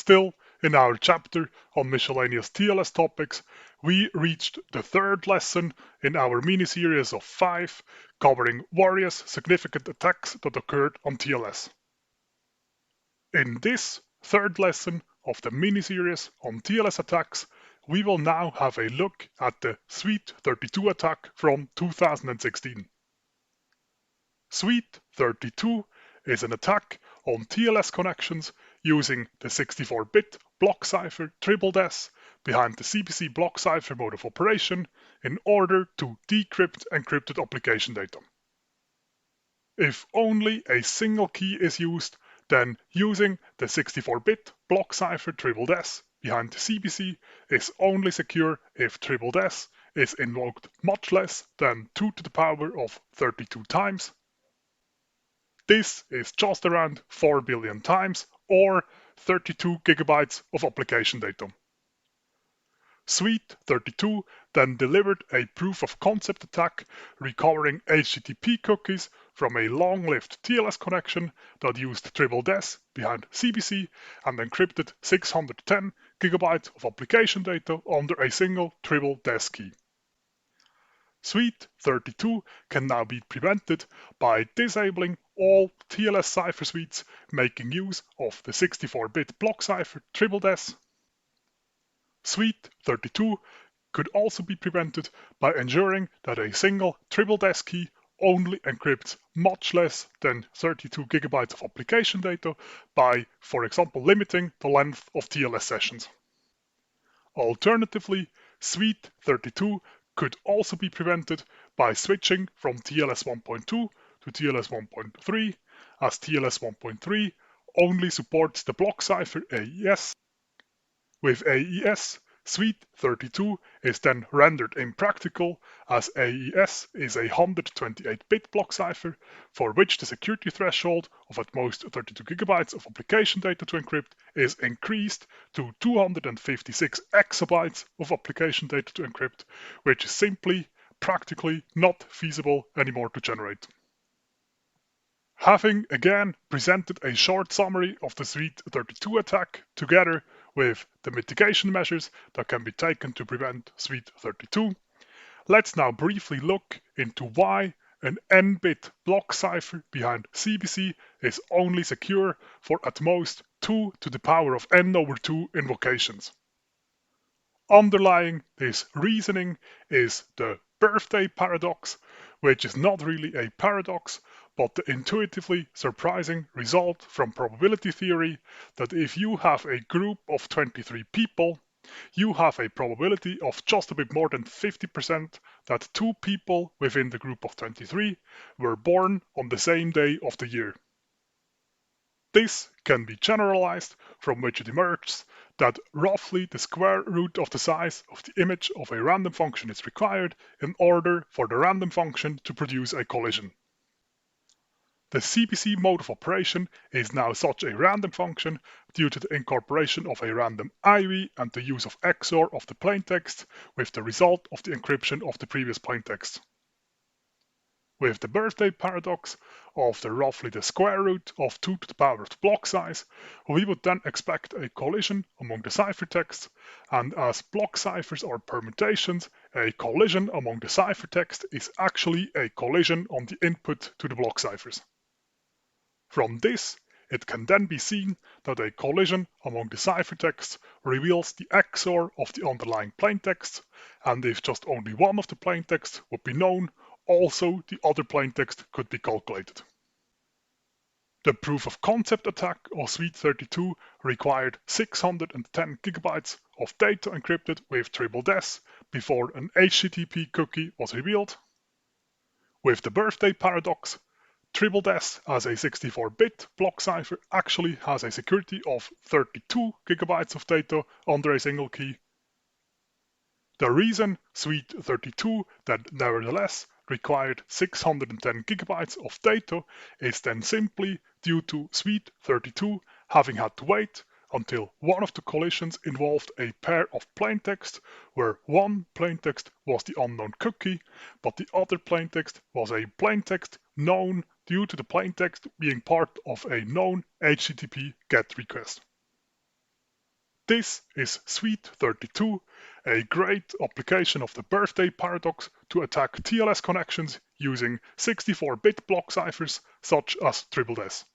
Still, in our chapter on miscellaneous TLS topics, we reached the third lesson in our mini-series of 5, covering various significant attacks that occurred on TLS. In this third lesson of the mini-series on TLS attacks, we will now have a look at the Sweet32 attack from 2016. Sweet32 is an attack on TLS connections using the 64-bit block cipher TSS behind the CPC block cipher mode of operation in order to decrypt encrypted application data. If only a single key is used, then using the 64-bit block cipher TSS behind the CPC is only secure if TSS is invoked much less than 2 to the power of 32 times. This is just around 4 billion times, or 32 gigabytes of application data. Sweet32 then delivered a proof of concept attack recovering HTTP cookies from a long-lived TLS connection that used TSS behind CPC and encrypted 610 gigabytes of application data under a single TSS key. Sweet32 can now be prevented by disabling all TLS cipher suites making use of the 64-bit block cipher TSS. Sweet32 could also be prevented by ensuring that a single TSS key only encrypts much less than 32 gigabytes of application data by, for example, limiting the length of TLS sessions. Alternatively, Sweet32 could also be prevented by switching from TLS 1.2 to TLS 1.3, as TLS 1.3 only supports the block cipher AES. With AES, Sweet32 is then rendered impractical, as AES is a 128-bit block cipher for which the security threshold of at most 32 gigabytes of application data to encrypt is increased to 256 exabytes of application data to encrypt, which is simply practically not feasible anymore to generate. Having again presented a short summary of the Sweet32 attack together with the mitigation measures that can be taken to prevent Sweet32, let's now briefly look into why an n-bit block cipher behind CPC is only secure for at most 2 to the power of n over 2 invocations. Underlying this reasoning is the birthday paradox, which is not really a paradox, but the intuitively surprising result from probability theory that if you have a group of 23 people, you have a probability of just a bit more than 50% that 2 people within the group of 23 were born on the same day of the year. This can be generalized, from which it emerges that roughly the square root of the size of the image of a random function is required in order for the random function to produce a collision. The CPC mode of operation is now such a random function due to the incorporation of a random IV and the use of XOR of the plaintext with the result of the encryption of the previous plaintext. With the birthday paradox of the roughly the square root of 2 to the power of the block size, we would then expect a collision among the ciphertexts, and as block ciphers are permutations, a collision among the ciphertext is actually a collision on the input to the block ciphers. From this, it can then be seen that a collision among the ciphertexts reveals the XOR of the underlying plaintext, and if just only one of the plaintexts would be known, also the other plaintext could be calculated. The proof of concept attack of Sweet32 required 610 gigabytes of data encrypted with TSS before an HTTP cookie was revealed. With the birthday paradox, TSS as a 64-bit block cipher actually has a security of 32 gigabytes of data under a single key. The reason Sweet32 that nevertheless required 610 gigabytes of data is then simply due to Sweet32 having had to wait until one of the collisions involved a pair of plaintext where one plaintext was the unknown cookie, but the other plaintext was a plaintext known due to the plaintext being part of a known HTTP GET request. This is Sweet32, a great application of the birthday paradox to attack TLS connections using 64-bit block ciphers such as TLS.